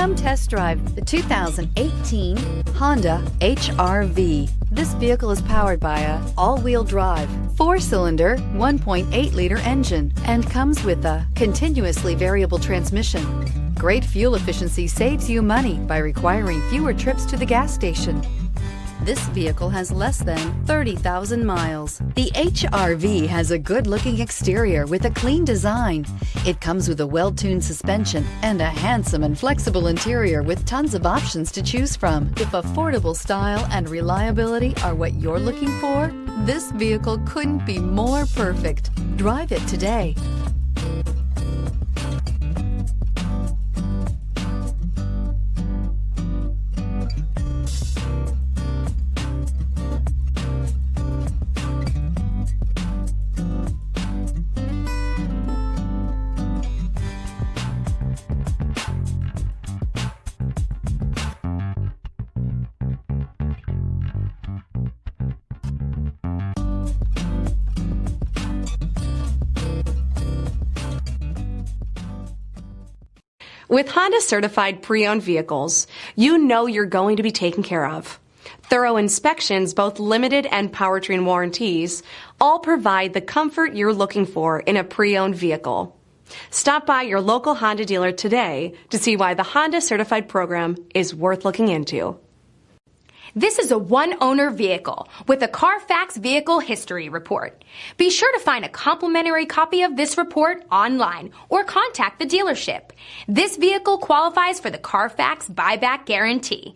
Come test drive the 2018 Honda HR-V. This vehicle is powered by a all-wheel drive, 4-cylinder, 1.8-liter engine and comes with a continuously variable transmission. Great fuel efficiency saves you money by requiring fewer trips to the gas station. This vehicle has less than 30,000 miles. The HR-V has a good-looking exterior with a clean design. It comes with a well-tuned suspension and a handsome and flexible interior with tons of options to choose from. If affordable style and reliability are what you're looking for, this vehicle couldn't be more perfect. Drive it today. With Honda certified pre-owned vehicles, you know you're going to be taken care of. Thorough inspections, both limited and powertrain warranties, all provide the comfort you're looking for in a pre-owned vehicle. Stop by your local Honda dealer today to see why the Honda certified program is worth looking into. This is a one-owner vehicle with a Carfax Vehicle History Report. Be sure to find a complimentary copy of this report online or contact the dealership. This vehicle qualifies for the Carfax Buyback Guarantee.